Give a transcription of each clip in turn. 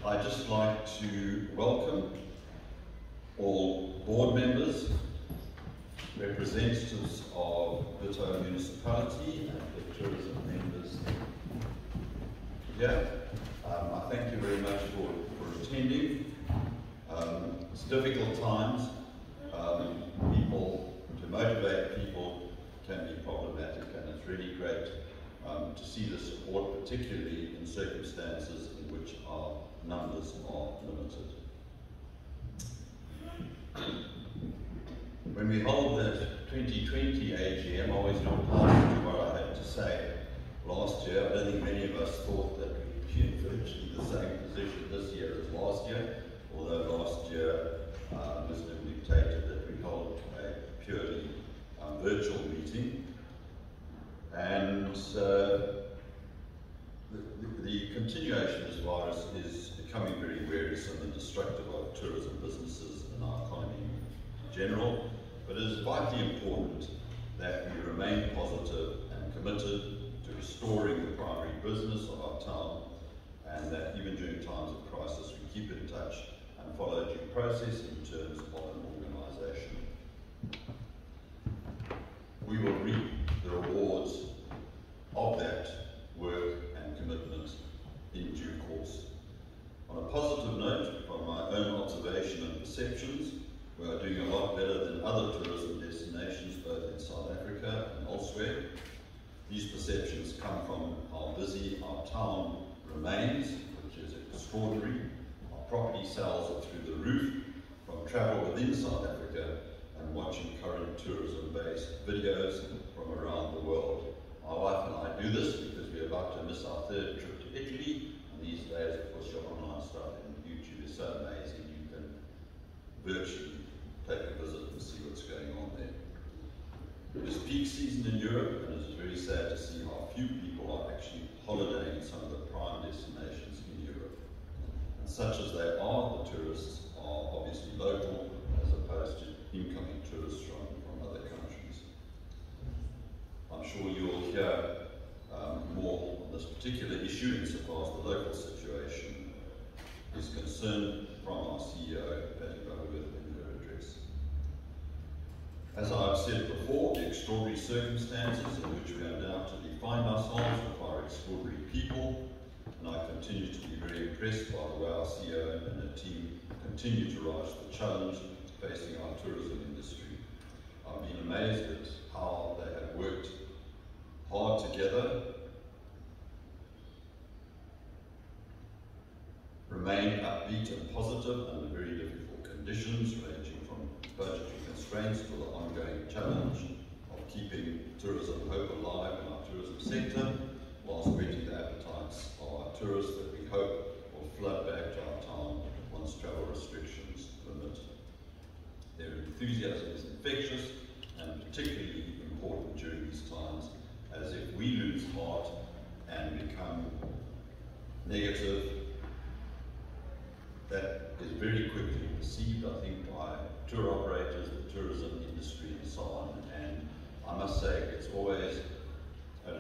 I'd just like to welcome all board members, representatives of Butterworth municipality and the tourism members here. I thank you very much for attending. It's difficult times. To motivate people can be problematic, and it's really great to see the support, particularly in circumstances in which our numbers are limited. When we hold the 2020 AGM, I always look past to what I had to say last year. I don't think many of us thought that we'd be in virtually the same position this year as last year, although last year wisdom dictated that we hold a purely virtual meeting. And the continuation of this virus is becoming very wearisome and destructive of tourism businesses and our economy in general, but it is vitally important that we remain positive and committed to restoring the primary business of our town, and that even during times of crisis we keep in touch and follow due process in terms of an organisation. We will reap the rewards of that work and commitment in due course. On a positive note, from my own observation and perceptions, we are doing a lot better than other tourism destinations, both in South Africa and elsewhere. These perceptions come from how busy our town remains, which is extraordinary. Our property sales are through the roof, from travel within South Africa and watching current tourism-based videos from around the world. My wife and I do this because we're about to miss our third trip to Italy, and these days, of course, your online stuff and YouTube is so amazing you can virtually take a visit and see what's going on there. It is peak season in Europe, and it is very sad to see how few people are actually holidaying in some of the prime destinations in Europe. And such as they are, the tourists are obviously local as opposed to incoming tourists from other countries. I'm sure you'll hear more on this particular issue insofar as the local situation is concerned from our CEO, Butterworth, in her address. As I've said before, the extraordinary circumstances in which we undoubtedly find ourselves require extraordinary people, and I continue to be very impressed by the way our CEO and her team continue to rise to the challenge facing our tourism industry. I've been amazed at how they have worked hard together, remain upbeat and positive under very difficult conditions, ranging from budgetary constraints to the ongoing challenge of keeping tourism hope alive in our tourism sector, whilst whetting the appetites of our tourists that we hope will flood back to our town once travel restrictions permit. Their enthusiasm is infectious and particularly important during these times, as if we lose heart and become negative, that is very quickly perceived, I think, by tour operators, the tourism industry and so on. And I must say, it's always a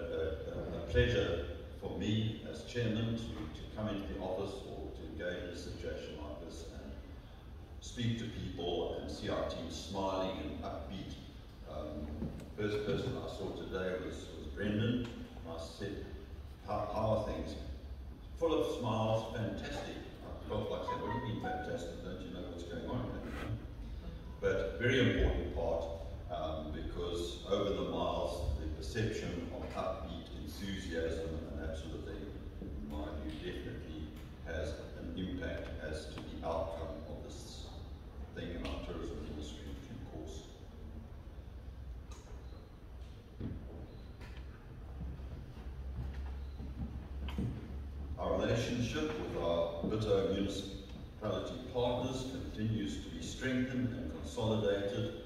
pleasure for me as chairman to come into the office or to engage in a situation like this and speak to people and see our team smiling and upbeat. First person I saw today was Brendan. I said, how are things? Full of smiles, fantastic. I felt like saying, what do you mean fantastic? Don't you know what's going on here? But very important part, because over the miles, the perception of upbeat enthusiasm and that sort of thing, in my view, definitely has an impact as to the outcome of this thing in our tourism industry in due course. Our relationship with our Butterworth municipality partners continues to be strengthened and consolidated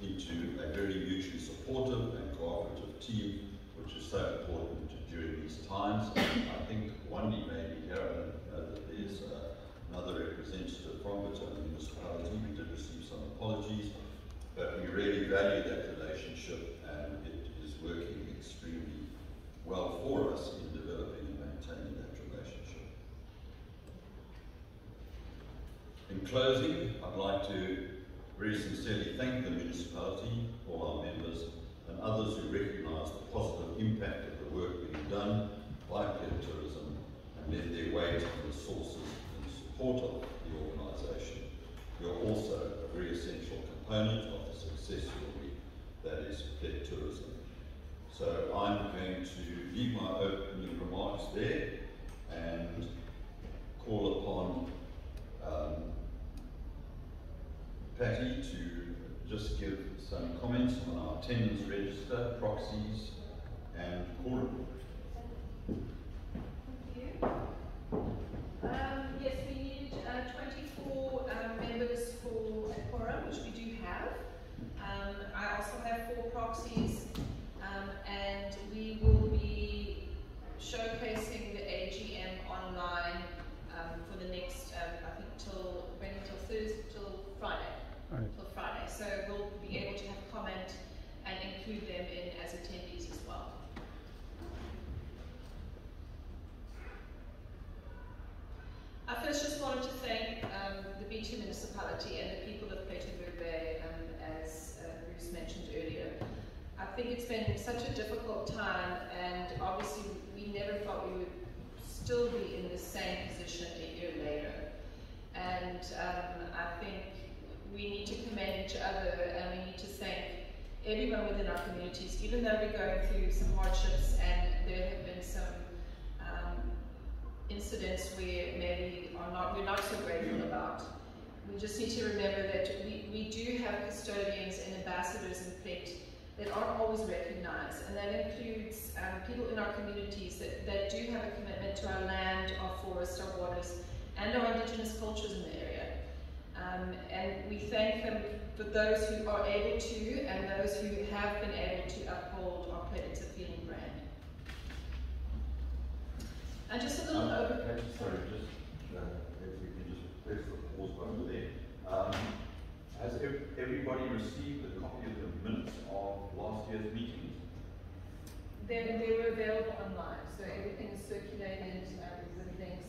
into a very mutually supportive and cooperative team, which is so important during these times. I think Wendy may be here, I don't know that there's another representative from Butterworth municipality. We did receive some apologies, but we really value that relationship, and it is working extremely well for us in developing and maintaining that relationship. In closing, I'd like to very sincerely thank the municipality, all our members, and others who recognise the positive impact of the work being done by Plett Tourism and lend their weight and resources in support of the organisation. You're also a very essential component of the success story that is Plett Tourism. So I'm going to leave my opening remarks there and call upon Patty to just give some comments on our attendance register, proxies and quorum. Thank you. Yes, we need 24 members for a quorum, which we do have. I also have 4 proxies, and we will be showcasing the AGM online for the next, I think, till Thursday, till Friday. Right. Till Friday. So we'll be able to have comment and include them in as attendees as well. I first just wanted to thank the B2 municipality and the people of Plettenberg Bay, as Bruce mentioned earlier. I think it's been such a difficult time, and obviously we never thought we would still be in the same position a year later. And I think we need to commend each other, and we need to thank everyone within our communities, even though we're going through some hardships and there have been some incidents where maybe we're not so grateful about. We just need to remember that we do have custodians and ambassadors in Plett that aren't always recognized, and that includes people in our communities that do have a commitment to our land, our forests, our waters, and our indigenous cultures in the area. And we thank them for those who are able to, and those who have been able to uphold our Plett It's a Feeling brand. And just a little Sorry, just if we can just press the pause button there. Has everybody received a copy of the minutes of last year's meetings? They were available online, so everything is circulated, everything's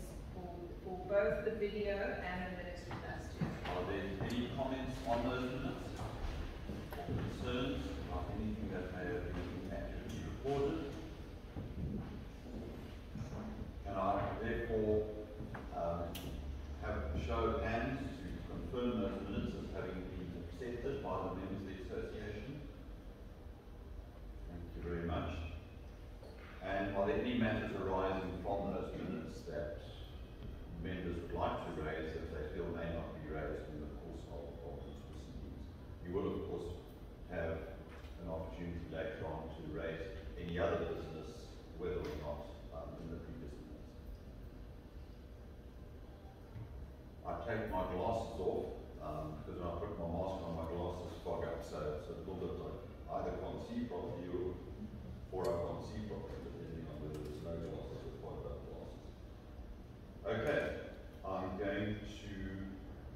for both the video and the minutes from last year. Are there any comments on those minutes? Or concerns about anything that may have been accurately recorded? Can I therefore have a show of hands to confirm those minutes as having been accepted by the members of the association? Thank you very much. And are there any matters arising from those minutes that members would like to raise that they feel may not be raised in the course of these proceedings? You will, of course, have an opportunity later on to raise any other business, whether or not in the previous minutes. I take my glasses off because when I put my mask on, my glasses fog up, so it's a little bit like either can't see properly or I can't see properly, depending on whether there's no glasses or fogged up glasses. Okay, I'm going to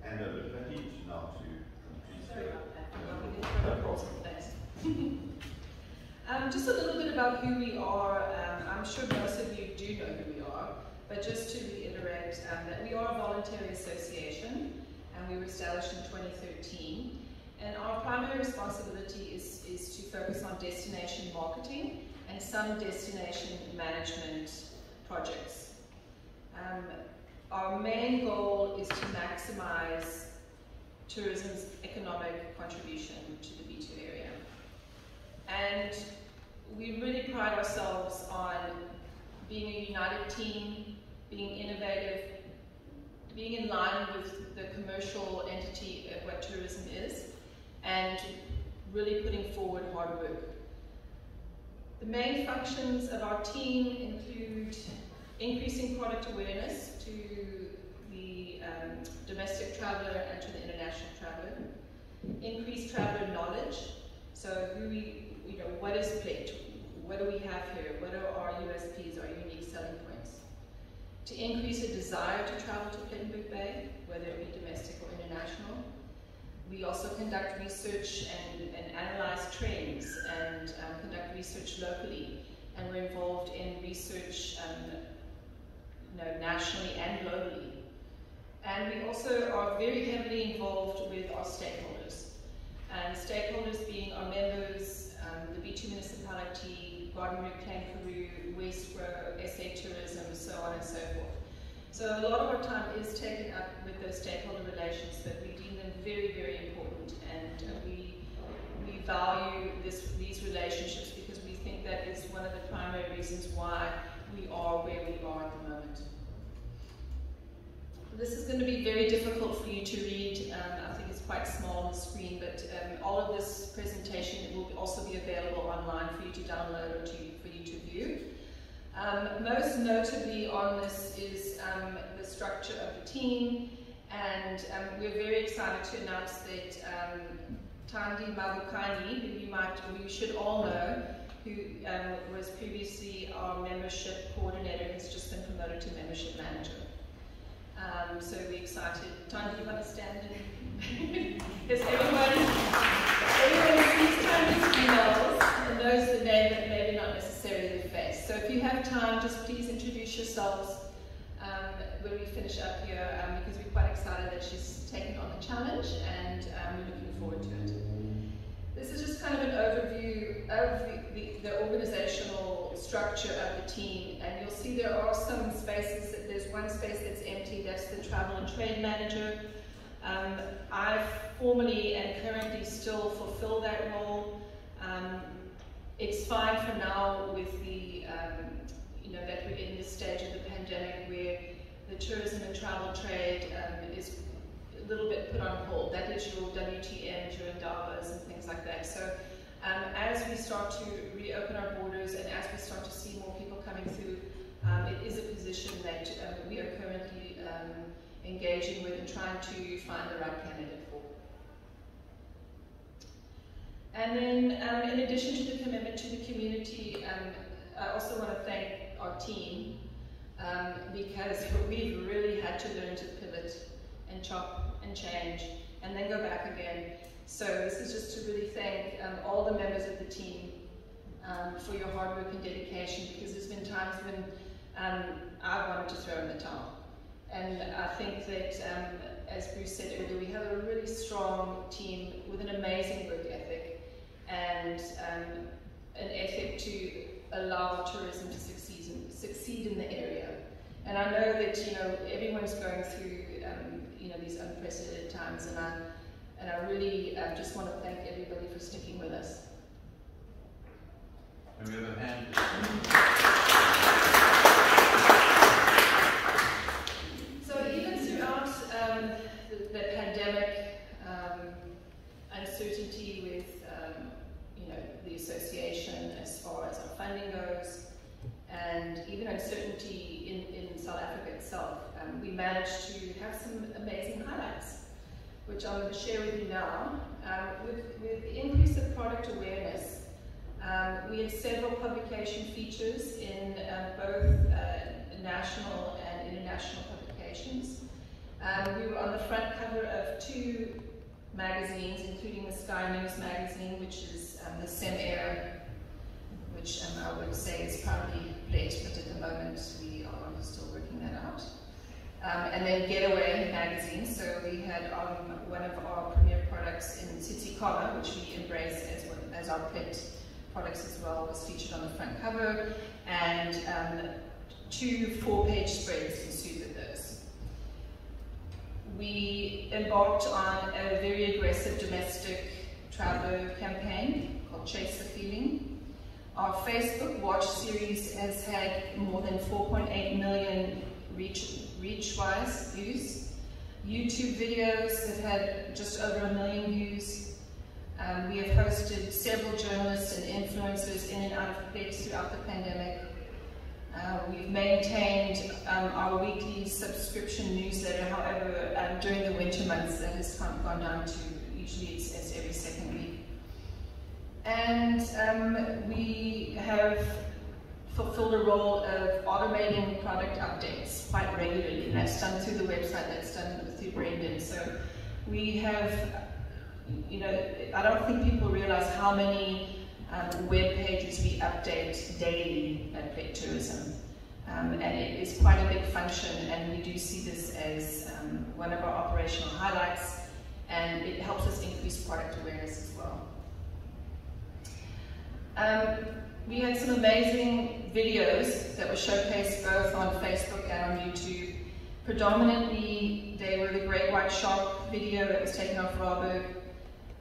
hand over to Patty now to complete Sorry about that. Just a little bit about who we are. I'm sure most of you do know who we are, but just to reiterate that we are a voluntary association, and we were established in 2013. And our primary responsibility is to focus on destination marketing and some destination management projects. Our main goal is to maximize tourism's economic contribution to the B2 area. And we really pride ourselves on being a united team, being innovative, being in line with the commercial entity of what tourism is, and really putting forward hard work. The main functions of our team include increasing product awareness to the domestic traveller and to the international traveller, increase traveller knowledge, so what is Plett, what do we have here, what are our USPs, our unique selling points, to increase a desire to travel to Plettenberg Bay, whether it be domestic or international. We also conduct research and analyze trends and conduct research locally, and we're involved in research nationally and globally. And we also are very heavily involved with our stakeholders. And stakeholders being our members, the B2 municipality, Garden Reclaim Peru, Westrow, SA Tourism, so on and so forth. So a lot of our time is taken up with those stakeholder relations that we deem them very, very important, and we value these relationships because we think that is one of the primary reasons why we are where we are at the moment. This is going to be very difficult for you to read. I think it's quite small on the screen, but all of this presentation will also be available online for you to download or for you to view. Most notably on this is the structure of the team, and we're very excited to announce that Thandi Mabukani, who you should all know, who was previously our membership coordinator, has just been promoted to membership manager. So we're excited. Thandi, you want to stand in? Because everyone sees Thandi's emails and knows the name, but maybe not necessarily the face. So if you have time, just please introduce yourselves when we finish up here, because we're quite excited that she's taken on the challenge, and we're looking forward to it. This is just kind of an overview of the organizational structure of the team, and you'll see there are some spaces. There's one space that's empty, that's the travel and trade manager. I formally and currently still fulfill that role. It's fine for now with the, that we're in this stage of the pandemic where the tourism and travel trade is a little bit put on hold. That is your WTM during Davos and things like that. So as we start to reopen our borders and as we start to see more people coming through, it is a position that we are currently engaging with and trying to find the right candidate for. And then in addition to the commitment to the community, I also want to thank our team because we've really had to learn to pivot and chop and change and then go back again. So this is just to really thank all the members of the team for your hard work and dedication, because there's been times when I wanted to throw in the towel. And I think that, as Bruce said earlier, we have a really strong team with an amazing work ethic and an ethic to allow tourism to succeed in the area. And I know that everyone's going through these unprecedented times, and I really just want to thank everybody for sticking with us. And we have a hand. So even throughout the pandemic, uncertainty with the association as far as our funding goes, and even uncertainty in South Africa itself, we managed to have some amazing highlights, which I'm going to share with you now. With the increase of product awareness, we had several publication features in both national and international publications. We were on the front cover of 2 magazines, including the Sky News magazine, which is the SEM era, which I would say is probably late, but at the moment we are still working that out. And then Getaway magazine, so we had one of our premier products in Tsitsikhova, which we embrace as our Plett products as well, was featured on the front cover, and 2 4-page spreads ensued with those. We embarked on a very aggressive domestic traveler campaign called Chase the Feeling. Our Facebook Watch series has had more than 4.8 million reach-wise views. YouTube videos have had just over 1 million views. We have hosted several journalists and influencers in and out of Plett throughout the pandemic. We've maintained our weekly subscription newsletter, however, during the winter months that has gone down to, usually it's every second week. And we have fulfilled a role of automating product updates quite regularly, and that's done through the website, that's done through Brendan. So we have, I don't think people realize how many web pages we update daily at Plett Tourism. and it is quite a big function, and we do see this as one of our operational highlights, and it helps us increase product awareness as well. We had some amazing videos that were showcased both on Facebook and on YouTube. Predominantly, they were the Great White Shark video that was taken off Rarburg,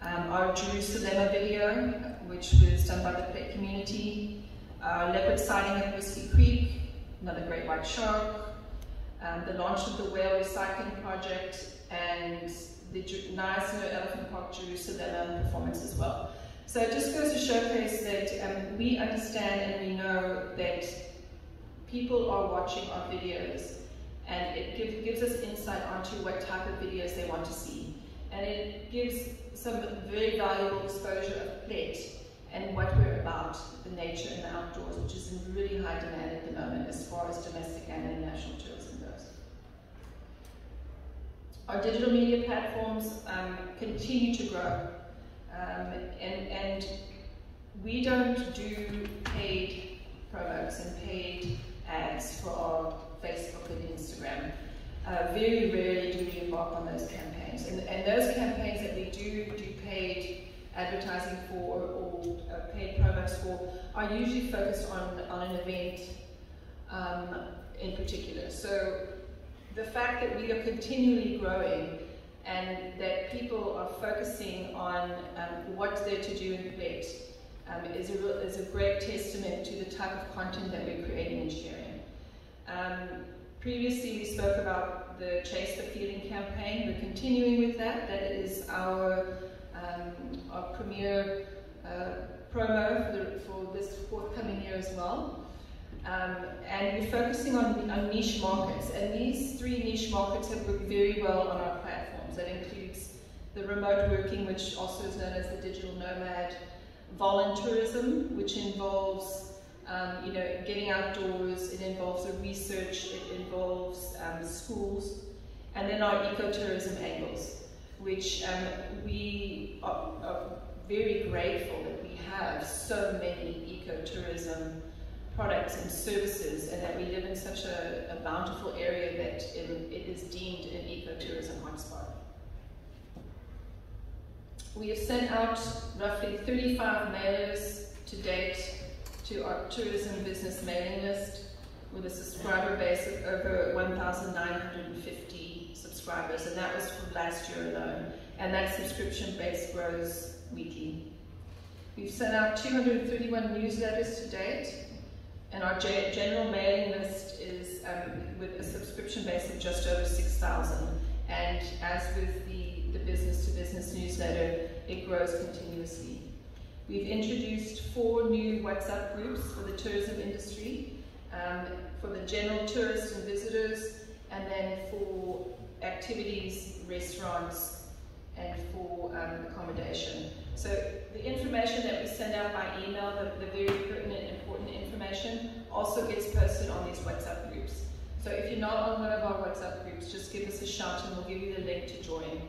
our Jerusalem video, which was done by the Plett community, our leopard sighting at Whiskey Creek, another Great White Shark, the launch of the whale recycling project, and the nice Elephant Park Jerusalem performance as well. So it just goes to showcase that we understand and we know that people are watching our videos, and it gives us insight onto what type of videos they want to see. And it gives some very valuable exposure of Plett and what we're about, the nature and the outdoors, which is in really high demand at the moment as far as domestic and international tourism goes. Our digital media platforms continue to grow. And we don't do paid promos and paid ads for our Facebook and Instagram. Very rarely do we embark on those campaigns. And those campaigns that we do paid advertising for or paid promos for are usually focused on an event in particular. So the fact that we are continually growing and that people are focusing on what they're to do in Plett is a great testament to the type of content that we're creating and sharing. Previously we spoke about the Chase the Feeling campaign. We're continuing with that. That is our premier promo for this forthcoming year as well. And we're focusing on niche markets, and these 3 niche markets have worked very well on our platforms. That includes the remote working, which also is known as the digital nomad, voluntourism, which involves getting outdoors, it involves research, it involves schools, and then our ecotourism angles, which we are very grateful that we have so many ecotourism products and services, and that we live in such a bountiful area that it is deemed an ecotourism hotspot. We have sent out roughly 35 mailers to date to our tourism business mailing list, with a subscriber base of over 1,950 subscribers, and that was from last year alone, and that subscription base grows weekly. We've sent out 231 newsletters to date, and our general mailing list is with a subscription base of just over 6,000. And as with the business-to-business newsletter, it grows continuously. We've introduced 4 new WhatsApp groups for the tourism industry, for the general tourists and visitors, and then for activities, restaurants, and for accommodation. So the information that we send out by email, the very pertinent, important information, also gets posted on these WhatsApp groups. So if you're not on one of our WhatsApp groups, just give us a shout and we'll give you the link to join.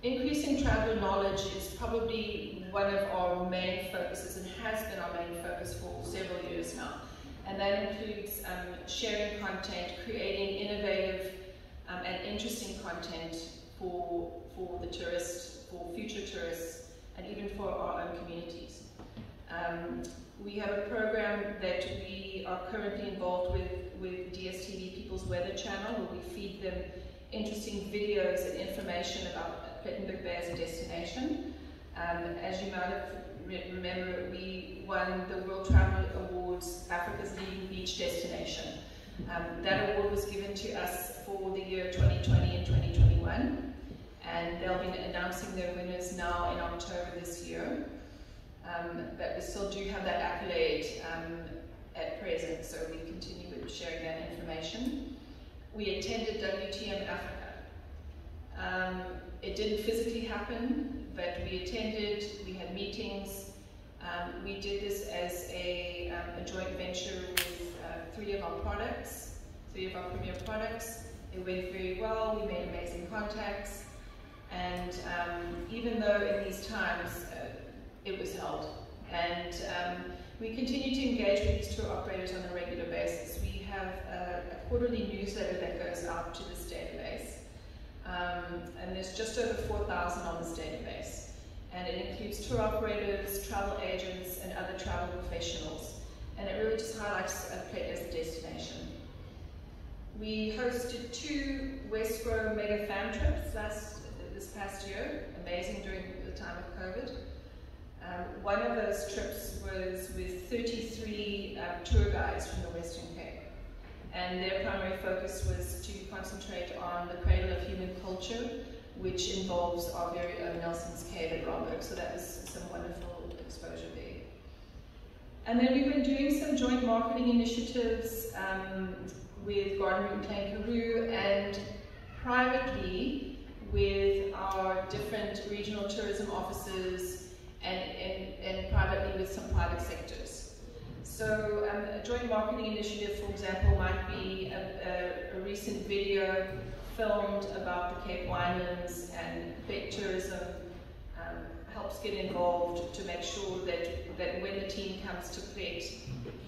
Increasing traveler knowledge is probably one of our main focuses, and has been our main focus for several years now. And that includes sharing content, creating innovative and interesting content for the tourists, for future tourists, and even for our own communities. We have a program that we are currently involved with DSTV People's Weather Channel, where we feed them interesting videos and information about Plettenberg Bay as a destination. As you might have remember, we won the World Travel Awards Africa's Leading Beach Destination. That award was given to us for the year 2020 and 2021, and they'll be announcing their winners now in October this year. But we still do have that accolade at present, so we continue with sharing that information. We attended WTM Africa. It didn't physically happen, but we attended, we had meetings. We did this as a joint venture with 3 of our products, 3 of our premier products. It went very well, we made amazing contacts, and even though in these times it was held, and We continue to engage with these tour operators on a regular basis. We have a quarterly newsletter that goes out to this database, and there's just over 4,000 on this database. And it includes tour operators, travel agents, and other travel professionals. And it really just highlights Plett as a destination. We hosted 2 West Row mega fam trips this past year, amazing during the time of COVID. One of those trips was with 33 tour guides from the Western Cape. And their primary focus was to concentrate on the cradle of human culture, which involves our very own Nelson's Cave at Romberg. So that was some wonderful exposure there. And then we've been doing some joint marketing initiatives with Garden Route and Klein Karoo, and privately with our different regional tourism offices, and privately with some private sectors. So a joint marketing initiative, for example, might be a recent video filmed about the Cape Winelands, and Plett Tourism helps get involved to make sure that when the team comes to Plett,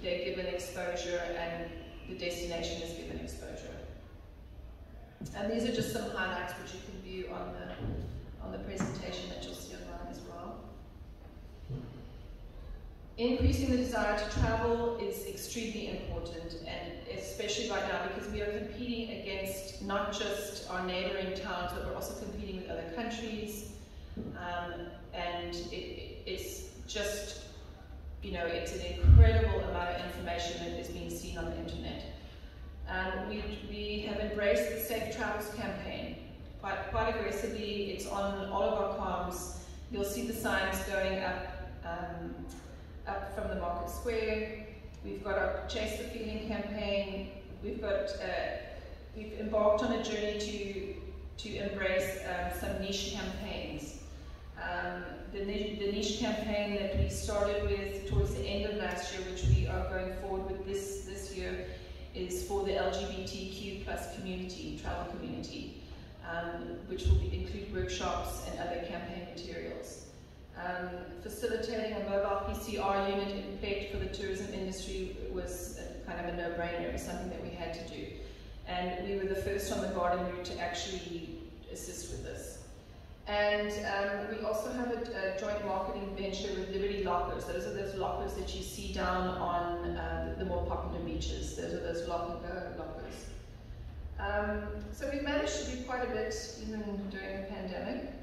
they're given exposure and the destination is given exposure. And these are just some highlights which you can view on the presentation that you'll see online as well. Increasing the desire to travel is extremely important, and especially right now because we are competing against not just our neighboring towns, but we're also competing with other countries. And it's just, you know, it's an incredible amount of information that is being seen on the internet. We have embraced the Safe Travels campaign quite aggressively. It's on all of our comms. You'll see the signs going up from the Market Square. We've got our Chase the Feeling campaign. We've embarked on a journey to embrace some niche campaigns. The niche campaign that we started with towards the end of last year, which we are going forward with this year, is for the LGBTQ+ community, travel community, which will include workshops and other campaign materials. Facilitating a mobile PCR unit in Plett for the tourism industry was kind of a no-brainer. It was something that we had to do. And we were the first on the garden route to actually assist with this. And we also have a joint marketing venture with Liberty Lockers. Those are those lockers that you see down on the more popular beaches. Those are those lock-and-go lockers. So we've managed to do quite a bit even during the pandemic.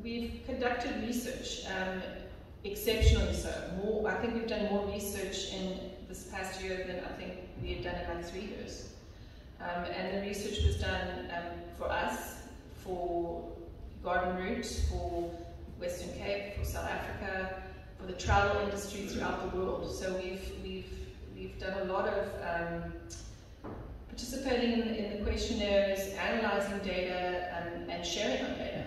We've conducted research, exceptionally so. I think we've done more research in this past year than I think we had done in like 3 years. And the research was done for us, for Garden Route, for Western Cape, for South Africa, for the travel industry throughout the world. So we've done a lot of participating in the questionnaires, analyzing data, and sharing our data.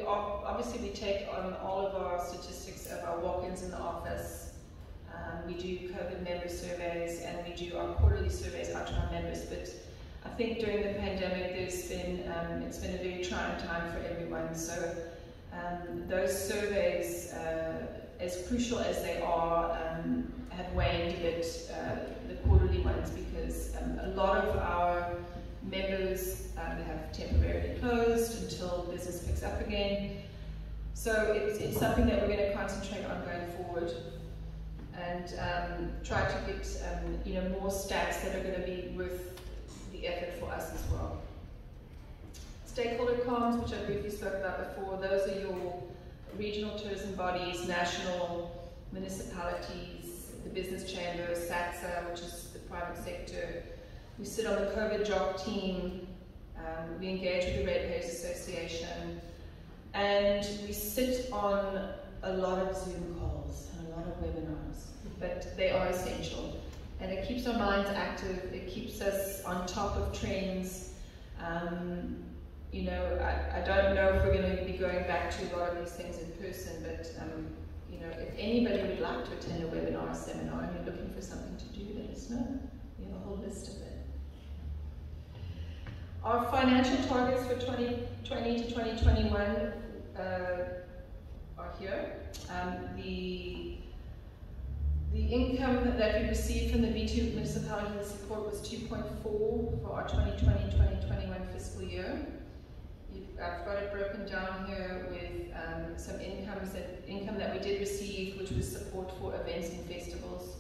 Obviously we take on all of our statistics of our walk-ins in the office. We do COVID member surveys, and we do our quarterly surveys out to our members. But I think during the pandemic, it's been a very trying time for everyone. So those surveys, as crucial as they are, have waned a bit, the quarterly ones, because a lot of our members have temporarily closed until business picks up again. So it's something that we're going to concentrate on going forward, and try to get more stats that are going to be worth the effort for us as well. Stakeholder comms, which I briefly spoke about before, those are your regional tourism bodies, national, municipalities, the business chamber, SATSA, which is the private sector. We sit on the COVID job team, we engage with the Ratepayers Association, and we sit on a lot of Zoom calls and a lot of webinars, but they are essential. And it keeps our minds active, it keeps us on top of trends. I don't know if we're going to be going back to a lot of these things in person, but if anybody would like to attend a webinar or seminar and you're looking for something to do, let us know. We have a whole list of it. Our financial targets for 2020 to 2021, are here. The income that we received from the B2 municipality support was 2.4 for our 2020-2021 fiscal year. I've got it broken down here with some income that we did receive, which was support for events and festivals.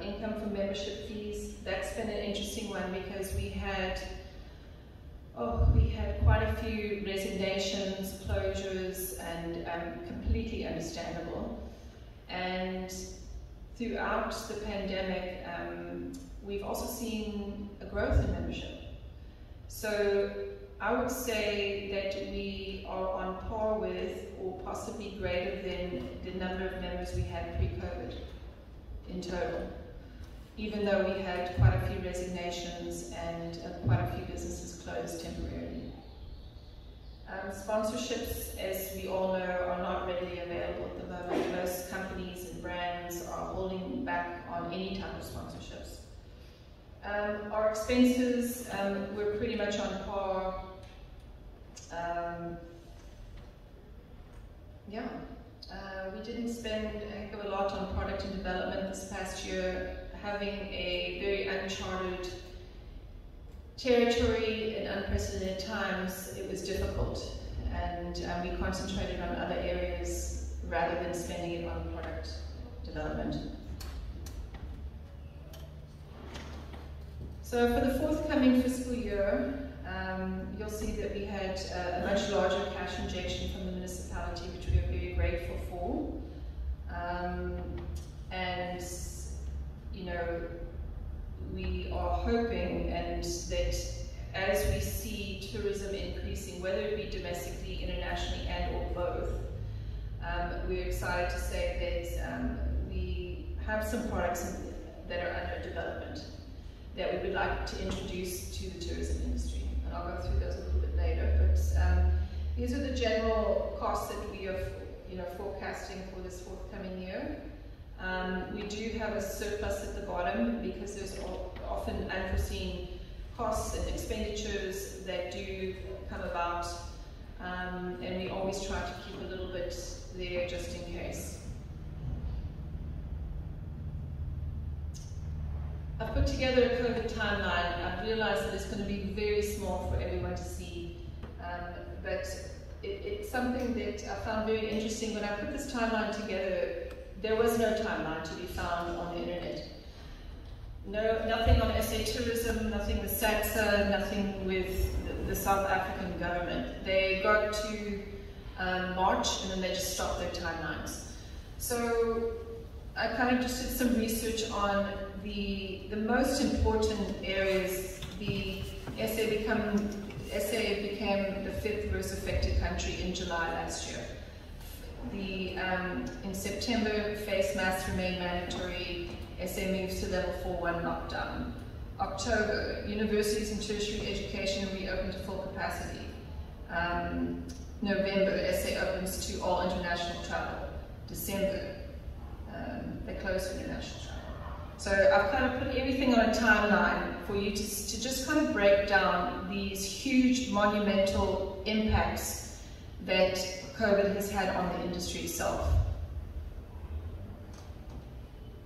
Income from membership fees. That's been an interesting one because we had quite a few resignations, closures, and completely understandable. And throughout the pandemic, we've also seen a growth in membership. So I would say that we are on par with, or possibly greater than, the number of members we had pre-COVID in total, even though we had quite a few resignations and quite a few businesses closed temporarily. Sponsorships, as we all know, are not readily available at the moment. Most companies and brands are holding back on any type of sponsorships. Our expenses, we're pretty much on par. We didn't spend a heck of a lot on product and development this past year. Having a very uncharted territory in unprecedented times, it was difficult, and we concentrated on other areas rather than spending it on product development. So for the forthcoming fiscal year, you'll see that we had a much larger cash injection from the municipality, which we are very grateful for. And you know, we are hoping and that as we see tourism increasing, whether it be domestically, internationally, and or both, we're excited to say that we have some products that are under development that we would like to introduce to the tourism industry. And I'll go through those a little bit later. But these are the general costs that we are forecasting for this forthcoming year. We do have a surplus at the bottom because there's often unforeseen costs and expenditures that do come about, and we always try to keep a little bit there just in case. I've put together a COVID timeline. I've realized that it's going to be very small for everyone to see, but it's something that I found very interesting. When I put this timeline together, there was no timeline to be found on the internet. Nothing on SA Tourism, nothing with SATSA, nothing with the South African government. They got to March and then they just stopped their timelines. So I kind of just did some research on the most important areas. The SA became the 5th most affected country in July last year. In September, face masks remain mandatory. SA moves to level 4-1 lockdown. October, universities and tertiary education reopen to full capacity. November, SA opens to all international travel. December, they close for international travel. So I've kind of put everything on a timeline for you to just kind of break down these huge monumental impacts that COVID has had on the industry itself.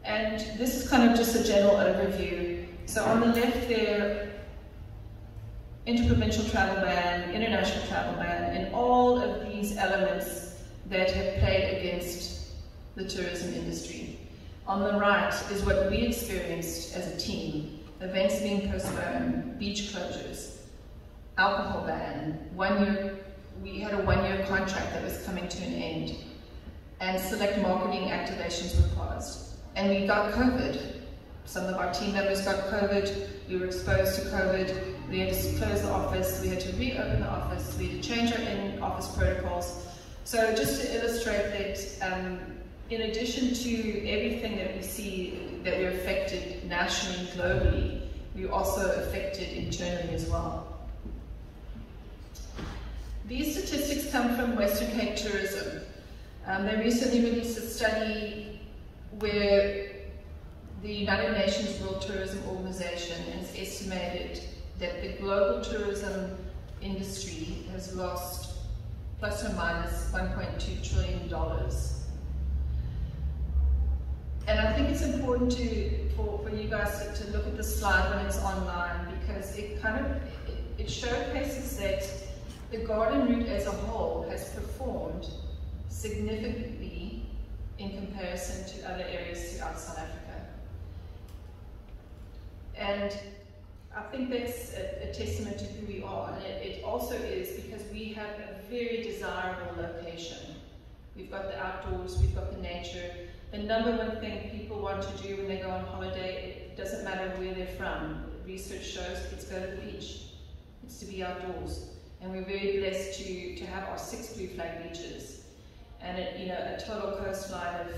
And this is kind of just a general overview. So on the left there, interprovincial travel ban, international travel ban, and all of these elements that have played against the tourism industry. On the right is what we experienced as a team: events being postponed, beach closures, alcohol ban, we had a 1-year contract that was coming to an end, and select marketing activations were paused. And we got COVID. Some of our team members got COVID, we were exposed to COVID, we had to close the office, we had to reopen the office, we had to change our in-office protocols. So just to illustrate that, in addition to everything that we see that we're affected nationally, globally, we're also affected internally as well. These statistics come from Western Cape Tourism. They recently released a study where the United Nations World Tourism Organization has estimated that the global tourism industry has lost plus or minus $1.2 trillion. And I think it's important for you guys to look at the slide when it's online, because it showcases that the garden route as a whole has performed significantly in comparison to other areas throughout South Africa. And I think that's a testament to who we are. And it also is because we have a very desirable location. We've got the outdoors, we've got the nature. The number one thing people want to do when they go on holiday, it doesn't matter where they're from. Research shows it's go to the beach. It's to be outdoors. And we're very blessed to have our 6 blue flag beaches. And a total coastline of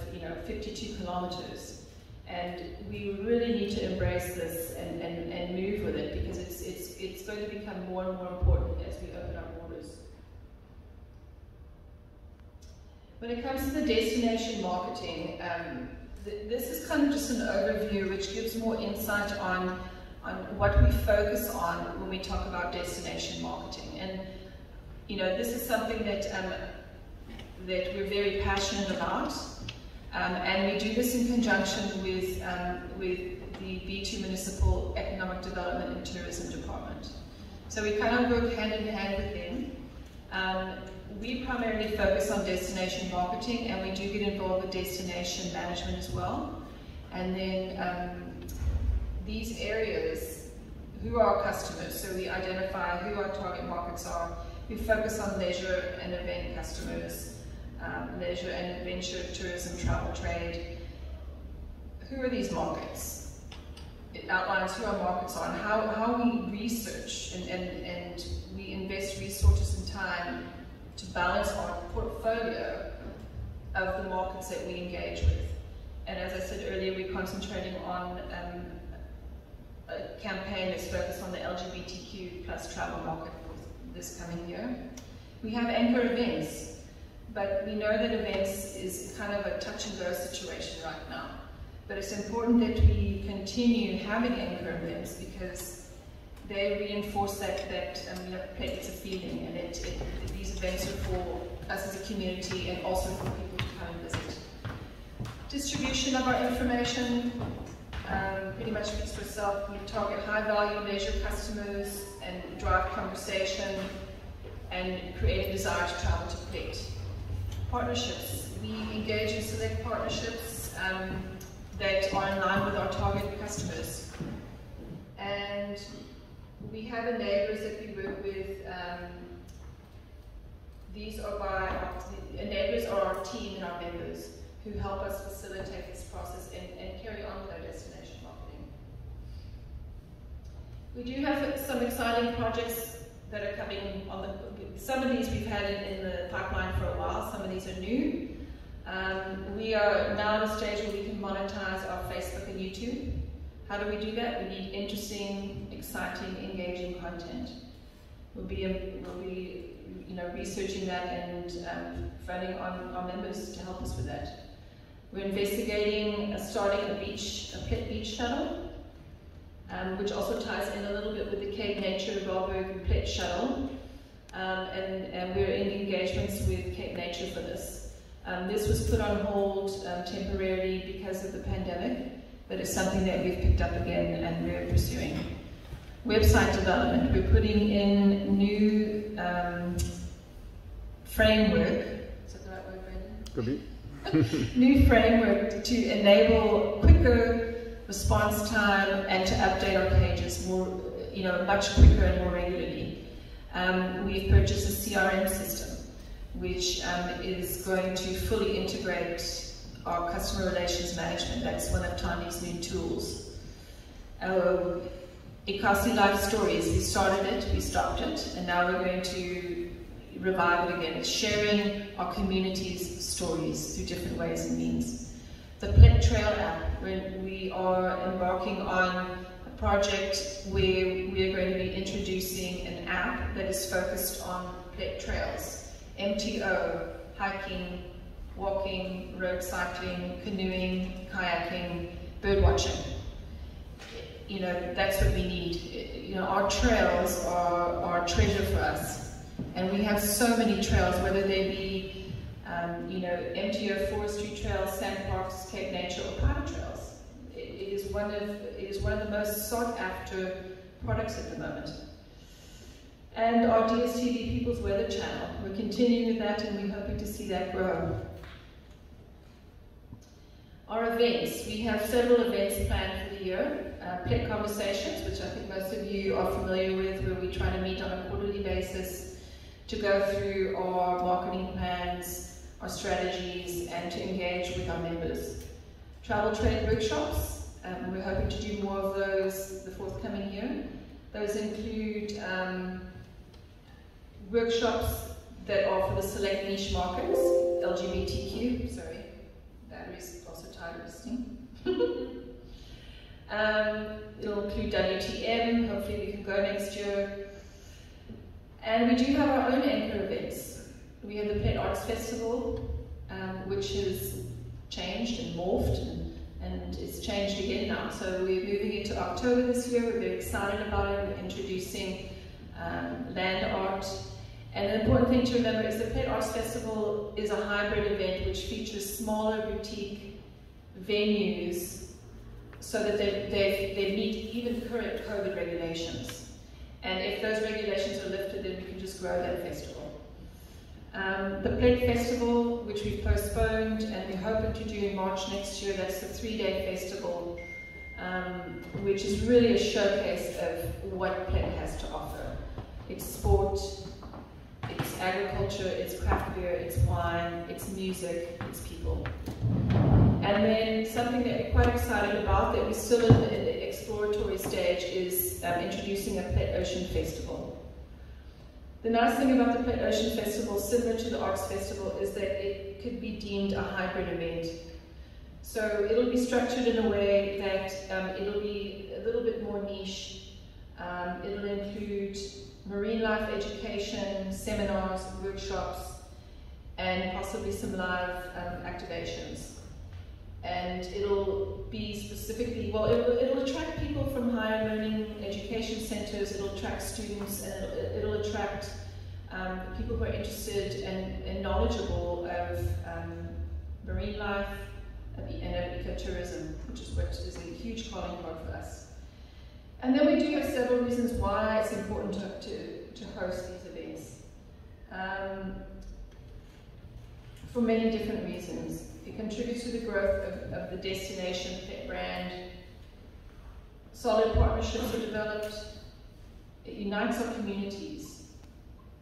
52 kilometers. And we really need to embrace this and move with it, because it's going to become more and more important as we open our borders. When it comes to the destination marketing, this is kind of just an overview which gives more insight on what we focus on when we talk about destination marketing. And this is something that we're very passionate about. And we do this in conjunction with the B2 Municipal Economic Development and Tourism Department. So we kind of work hand in hand with them. We primarily focus on destination marketing, and we do get involved with destination management as well. And then these areas, who are our customers? So we identify who our target markets are. We focus on leisure and event customers. Leisure and adventure, tourism, travel, trade. Who are these markets? It outlines who our markets are and how we research and we invest resources and time to balance our portfolio of the markets that we engage with. And as I said earlier, we're concentrating on a campaign that's focused on the LGBTQ plus travel market this coming year. We have anchor events. But we know that events is kind of a touch and go situation right now. But it's important that we continue having anchor events, because they reinforce that Plett is a feeling, and these events are for us as a community and also for people to come and visit. Distribution of our information pretty much speaks for itself. We target high value leisure customers and drive conversation and create a desire to travel to Plett. Partnerships. We engage in select partnerships that are in line with our target customers. And we have enablers that we work with. Enablers are our team and our members who help us facilitate this process and carry on with our destination marketing. We do have some exciting projects that are coming on some of these we've had in the pipeline for a while, some of these are new. We are now at a stage where we can monetize our Facebook and YouTube. How do we do that? We need interesting, exciting, engaging content. We'll be researching that and phoning on our members to help us with that. We're investigating starting a Plett beach shuttle, which also ties in a little bit with the Cape Nature Bellberg Plett shuttle. And we're in engagements with Cape Nature for this. This was put on hold temporarily because of the pandemic, but it's something that we've picked up again and we're pursuing. Website development. We're putting in new framework. Is that the right word, Brandon? Could be. New framework to enable quicker response time and to update our pages more, much quicker and more regularly. We've purchased a CRM system, which is going to fully integrate our customer relations management. That's one of Tanya's new tools. Ikasi Life Stories, we started it, we stopped it, and now we're going to revive it again. It's sharing our community's stories through different ways and means. The Plett Trail app, we are embarking on a project where we are going to be introducing an app that is focused on Plett trails, MTO, hiking, walking, road cycling, canoeing, kayaking, bird watching. That's what we need. Our trails are a treasure for us. And we have so many trails, whether they be, you know, MTO forestry trails, sand parks, Cape Nature, or private trails. It is one of the most sought after products at the moment. And our DSTV People's Weather channel, we're continuing with that and we're hoping to see that grow. Our events, we have several events planned for the year. Plett Conversations, which I think most of you are familiar with, where we try to meet on a quarterly basis to go through our marketing plans, our strategies, and to engage with our members. Travel trade workshops, we're hoping to do more of those the forthcoming year. Those include workshops that are for the select niche markets, LGBTQ, sorry, batteries also tired of listening. It'll include WTM, hopefully we can go next year. And we do have our own anchor events. We have the Plett Arts Festival, which has changed and morphed, and it's changed again now. So we're moving into October this year. We're very excited about it. We're introducing land art. And the important thing to remember is the Plett Arts Festival is a hybrid event which features smaller boutique venues so that they meet even current COVID regulations. And if those regulations are lifted, then we can just grow that festival. The Plett Festival, which we've postponed and we're hoping to do in March next year, that's the 3-day festival, which is really a showcase of what Plett has to offer. It's sport, it's agriculture, it's craft beer, it's wine, it's music, it's people. And then something that we're quite excited about that we're still in the exploratory stage is introducing a Plett Ocean Festival. The nice thing about the Plett Ocean Festival, similar to the Arts Festival, is that it could be deemed a hybrid event. So it'll be structured in a way that it'll be a little bit more niche. It'll include marine life education, seminars, workshops, and possibly some live activations. And it'll be specifically, well, it'll attract people from higher learning education centers, it'll attract students, and it'll attract people who are interested and knowledgeable of marine life and of ecotourism, which is what is a huge calling card for us. And then we do have several reasons why it's important to host these events. For many different reasons. It contributes to the growth of the destination Plett brand. Solid partnerships are developed. It unites our communities.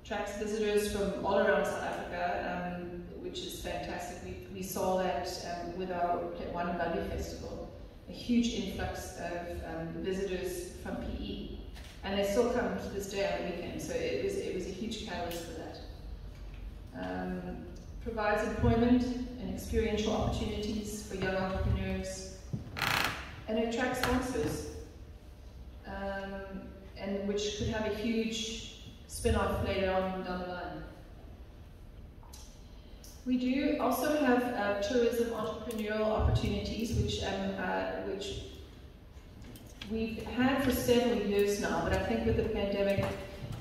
Attracts visitors from all around South Africa, which is fantastic. We saw that with our Plett Wine and Buggy Festival. A huge influx of visitors from PE. And they still come to this day on the weekend, so it was a huge catalyst for that. Provides employment and experiential opportunities for young entrepreneurs, and it attracts sponsors, and which could have a huge spin-off later on down the line. We do also have tourism entrepreneurial opportunities, which we've had for several years now, but I think with the pandemic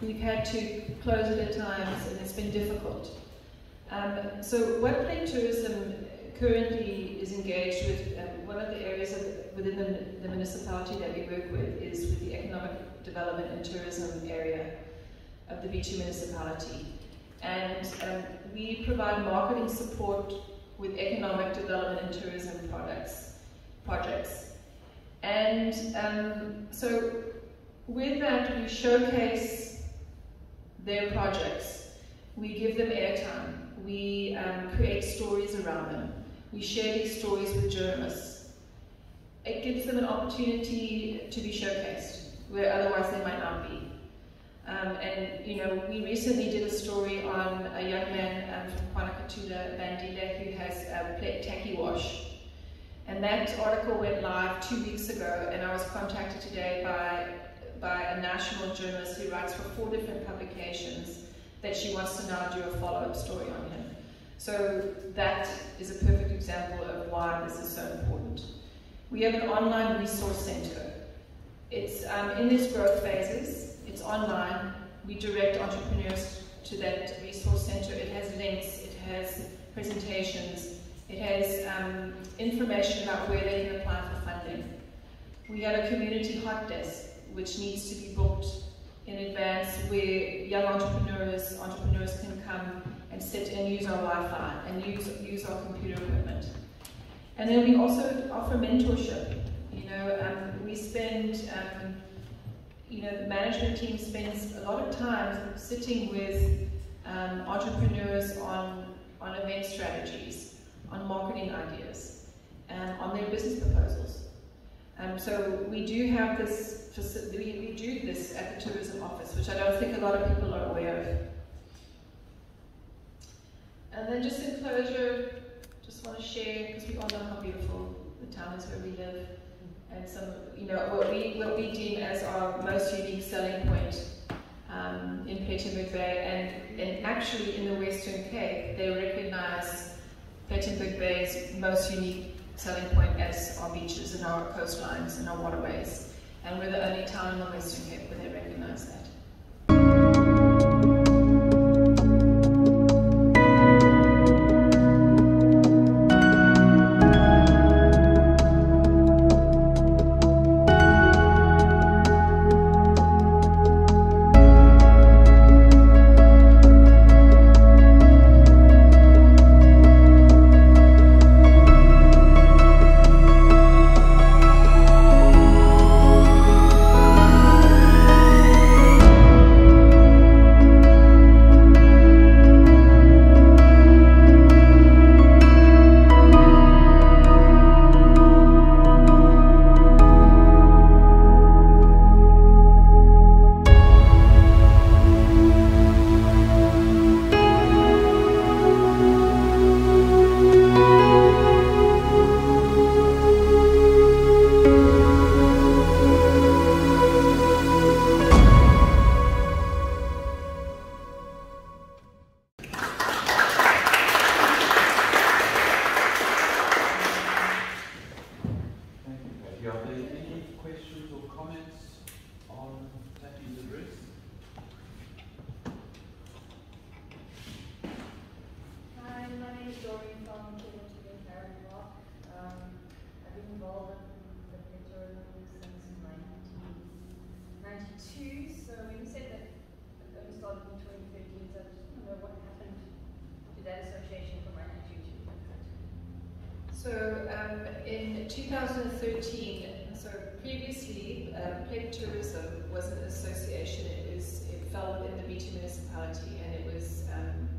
we've had to close it at times, and it's been difficult. So what Plett Tourism currently is engaged with, one of the areas within the municipality that we work with is with the economic development and tourism area of the B2 municipality. And we provide marketing support with economic development and tourism projects. And so with that, we showcase their projects. We give them airtime. We create stories around them. We share these stories with journalists. It gives them an opportunity to be showcased, where otherwise they might not be. And you know, we recently did a story on a young man from Kwanakatula, Bandile, who has Plett Tacky Wash. And that article went live 2 weeks ago, and I was contacted today by a national journalist who writes for 4 different publications that she wants to now do a follow-up story on him. So that is a perfect example of why this is so important. We have an online resource center. It's in its growth phases. It's online. We direct entrepreneurs to that resource centre. It has links, it has presentations, it has information about where they can apply for funding. We have a community hot desk which needs to be booked in advance, where young entrepreneurs can come and sit and use our Wi-Fi and use our computer equipment. And then we also offer mentorship. We spend, the management team spends a lot of time sitting with entrepreneurs on event strategies, on marketing ideas, on their business proposals. So we do have this. We do this at the tourism office, which I don't think a lot of people are aware of. And then just in closure, just want to share, because we all know how beautiful the town is where we live, and some, what we deem as our most unique selling point in Plettenberg Bay, and actually in the Western Cape, they recognize Plettenberg Bay's most unique selling point as our beaches and our coastlines and our waterways. And we're the only town in the Western Cape where they recognise that. So in 2013, so previously Plett Tourism was an association. It fell within the B2 municipality, and it was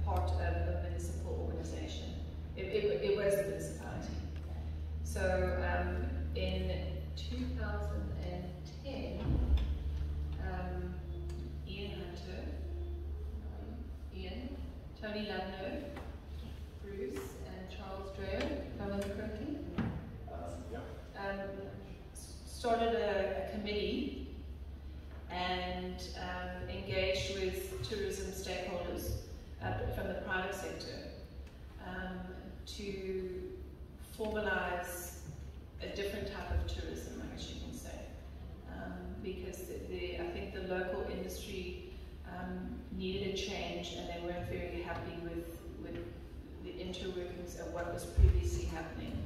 part of a municipal organisation. It was a municipality. So in 2010, Tony Ladno, Bruce, and Charles Dreyer, if I remember correctly, started a committee and engaged with tourism stakeholders from the private sector to formalise a different type of tourism, I guess you can say, because I think the local industry needed a change, and they weren't very happy with the interworkings of what was previously happening.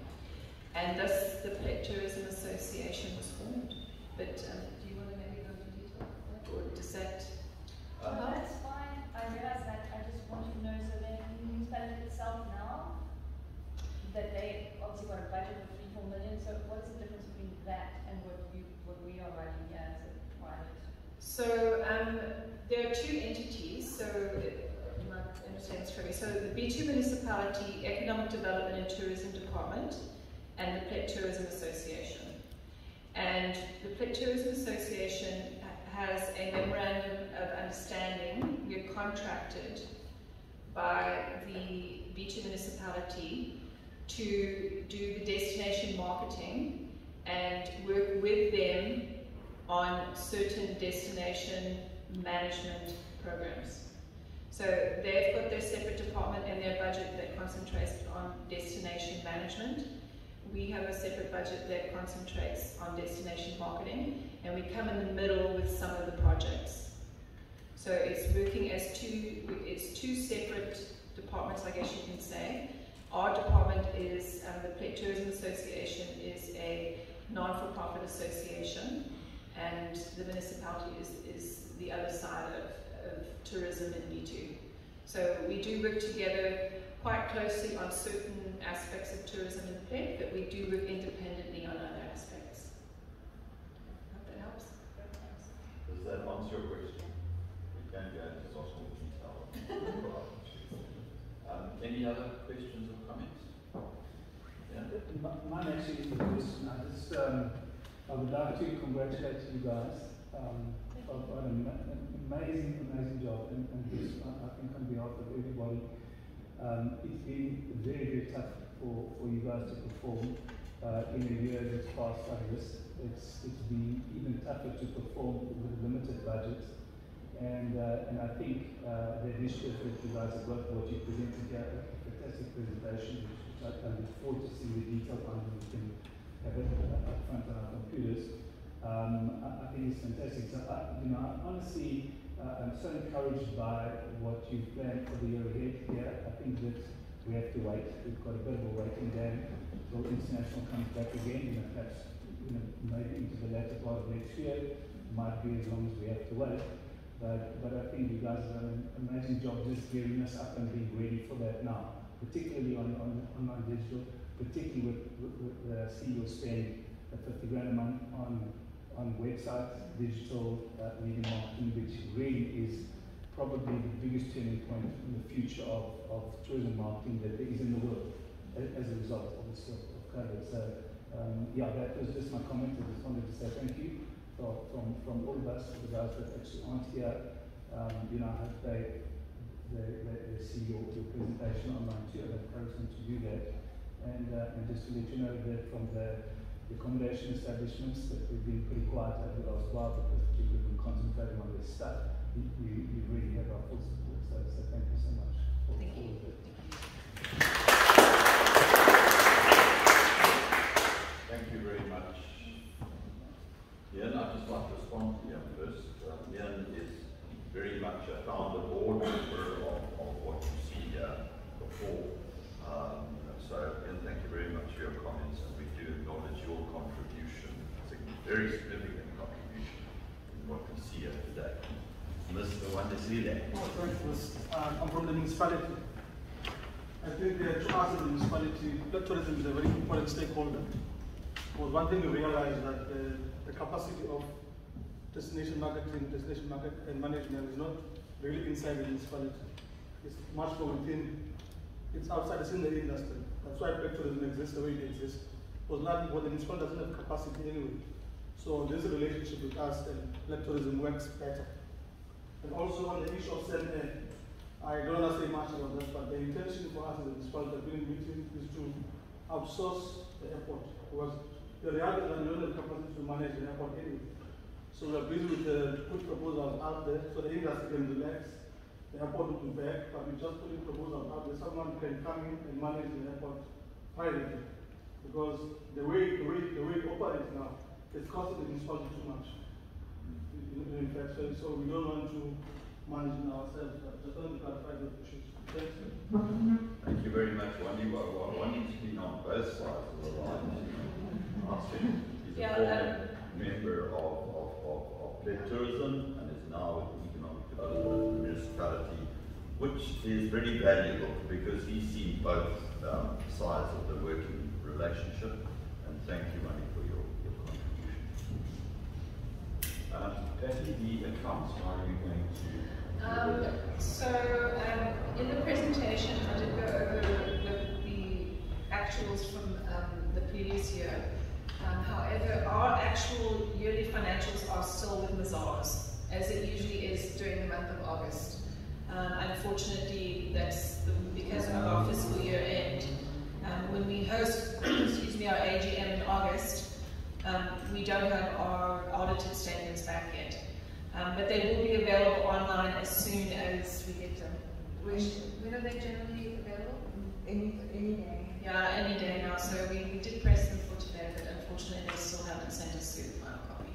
And thus the Plett Tourism Association was formed. But do you want to maybe go into detail about that, or does that? That's fine. I realize that. I just want to know, so then the municipality itself now, that they obviously got a budget of 3-4 million. So what's the difference between that and what we are running here as a private? So there are two entities. So you might understand this correctly. So the B2 Municipality Economic Development and Tourism Department, and the Plett Tourism Association. And the Plett Tourism Association has a memorandum of understanding. We're contracted by the B2 municipality to do the destination marketing and work with them on certain destination management programs. So they've got their separate department and their budget that concentrates on destination management. We have a separate budget that concentrates on destination marketing, and we come in the middle with some of the projects. So it's working as two separate departments, I guess you can say. Our department is, the Plett Tourism Association is a non-for-profit association, and the municipality is the other side of tourism in B2. So we do work together quite closely on certain aspects of tourism in Plett, but we do work independently on other aspects. I hope that helps. Does that answer your question? We can go into lots more detail. Any other questions or comments? Yeah. Mine actually is the question. I would like to congratulate you guys on an amazing job, and this, I think on behalf of everybody, it's been very, very tough for you guys to perform in a year that's passed like this. It's been even tougher to perform with limited budgets, and I think the initiative that you guys have got, what you presented here, a fantastic presentation, which I look forward to seeing the detail on, and we can have it up front on our computers. I think it's fantastic. So I honestly, I'm so encouraged by what you've planned for the year ahead here. I think that we have to wait. We've got a bit of a waiting game until international comes back again. Perhaps maybe into the latter part of next year. Might be as long as we have to wait. But I think you guys have done an amazing job just gearing us up and being ready for that now, particularly on online digital, particularly with the CEO spend 50 grand a month on websites, digital media marketing, which really is probably the biggest turning point in the future of tourism marketing that there is in the world as a result of COVID. So yeah, that was just my comment. I just wanted to say thank you from all of us, for the guys that actually aren't here. I hope they see your presentation online too. I encourage them to do that. And just to let you know that from the accommodation establishments that we've been pretty quiet over the last while because people have been concentrating on their stuff. You really have our full support. So thank you so much for all of it. Thank you very much. Ian, I'd just like to respond to Ian first. Ian is very much a founder board member of what you see here before. So Ian, thank you very much for your comments, and we do acknowledge your contribution. It's a very significant contribution in what we see here today. Mr. Wandesile. I'm from the municipality. I think to us as a municipality, Plett Tourism is a very important stakeholder. Well, one thing we realize that the capacity of destination marketing, destination market and management is not really inside the municipality. It's much more within. It's outside. It's in the industry. That's why Plett Tourism exists the way it exists. Because the municipality doesn't have capacity anyway. So there's a relationship with us, and Plett Tourism works better. And also on the issue of Senate, I don't want to say much about that, but the intention for us as a municipality during the meeting is to outsource the airport. Because the reality is that we don't have capacity to manage the airport anyway. So we are busy with the put proposals out there so the industry can relax. The airport will be back, but we just put in proposals out there. Someone can come in and manage the airport privately. Because the way it operates now, it's costing the municipality too much. In fact, so we don't want to manage it ourselves. Just want to clarify those issues. Thank you. Thank you very much, Wandi. Wandi's been on both sides of the line. He's a former member of Plett Tourism and is now with Economic Development of the municipality, which is very valuable because he's seen both sides of the working relationship. And thank you, Wandi, for your contribution. Patty, the accounts, how are you going to? In the presentation, I did go over the actuals from the previous year. However, our actual yearly financials are still with Mazars, as it usually is during the month of August. Unfortunately, that's because of our fiscal year end. When we host our AGM in August, we don't have our audited statements back yet. But they will be available online as soon as we get them. When are they generally available? Any day? Yeah, any day now. So we did press them for today, but unfortunately they still haven't sent us through the final copy.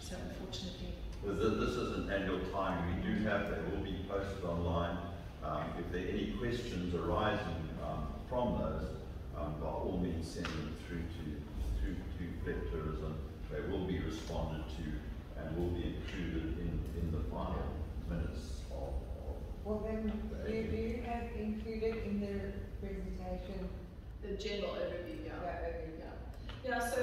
So unfortunately. This is an annual time we do have. They will be posted online. If there are any questions arising from those, by all means send them through to Plett Tourism. They will be responded to and will be included in the final minutes of Well then, the you AGM. do have included in the presentation, The general overview, yeah. the overview. Yeah, so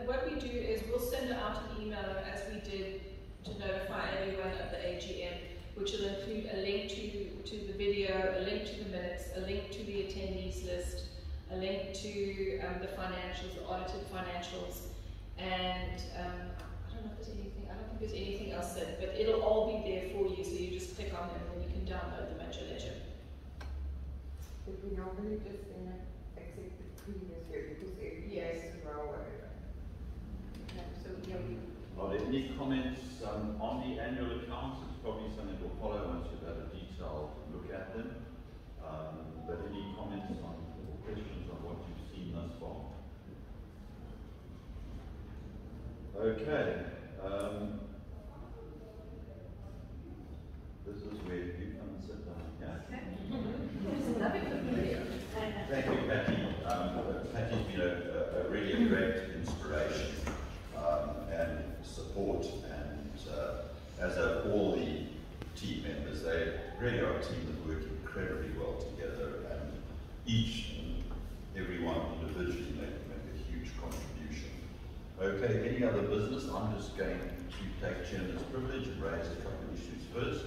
what we do is we'll send out an email as we did to notify everyone of the AGM, which will include a link to the video, a link to the minutes, a link to the attendees list, a link to the financials, the audited financials, and I don't know if there's anything, I don't think there's anything else said, but it'll all be there for you, so you just click on them and you can download them at your leisure. But we normally just accept the previous year because every year Yes. is a roll over. Okay, so yeah, we Are there any comments on the annual accounts? It's probably something we'll follow once you've had a detailed look at them. But any comments on or questions on what you've seen thus far? Okay. This is where you come and sit down. Yeah. Thank you, Patty. Patty's been a really great inspiration and support, and as are all the team members. They really are a team that work incredibly well together, and each and every one individually make a huge contribution. Okay, any other business? I'm just going to take chairman's privilege and raise a couple of issues first.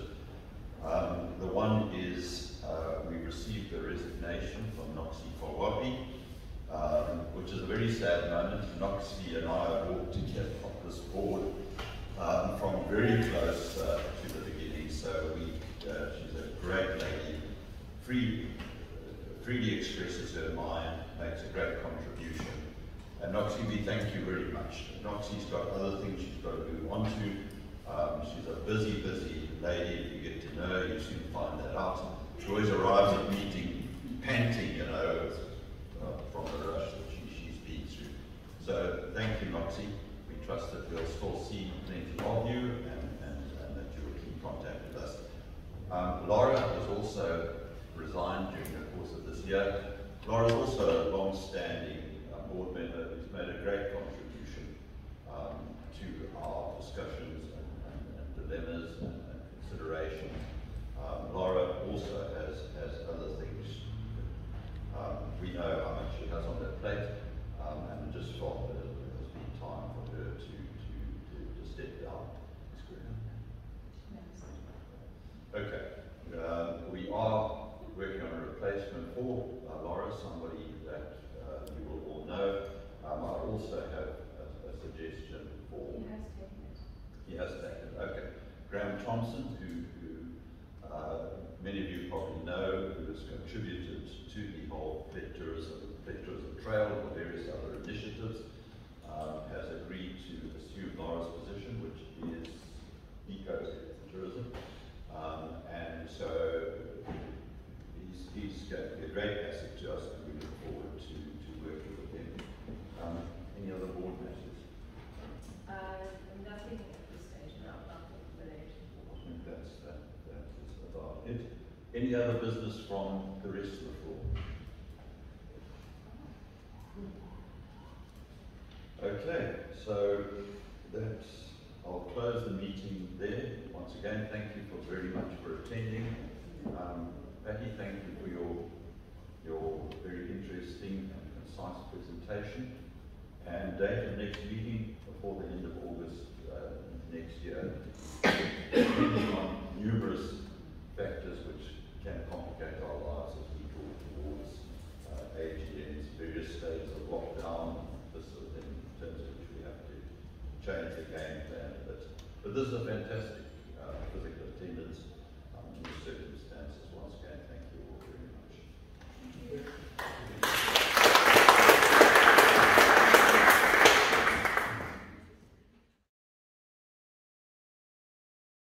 The one is we received a resignation from Noxie Fawapi, which is a very sad moment. Noxie and I have walked together on this board from very close to the beginning. So she's a great lady, freely expresses her mind, makes a great contribution. And Noxie, we thank you very much. Noxie's got other things she's got to move on to. She's a busy lady. If you get to know her, you soon find that out. She always arrives at meeting panting, you know, from the rush that she's been through. So thank you, Noxie. We trust that we'll still see plenty of you and that you will keep contact with us. Laura has also resigned during the course of this year. Laura is also a long-standing board member who's made a great contribution to our discussions and dilemmas and consideration. Laura also has other things. We know how much she has on her plate, and just felt that it has been time for her to step down. Okay. We are working on a replacement for Laura, somebody that you will all know. I also have a suggestion for... He has taken it. Okay. Graham Thompson, who many of you probably know, who has contributed to the whole Plett Tourism Trail and various other initiatives, has agreed to assume Laura's position, which is eco-tourism. And so he's going to be a great asset to us, and we look forward to working with him. Any other board matters? Nothing at this stage, no, nothing related. I think that is about it. Any other business from the rest of the floor? Okay, so I'll close the meeting there. Once again, thank you very much for attending. Patty, thank you for your very interesting and concise presentation. And date of next meeting before the end of August next year, depending on numerous factors which can complicate our lives as we draw towards AGMs, various stages of lockdown, this sort of thing, in terms of which we have to change the game plan. But this is a fantastic physical attendance in the circumstances once again.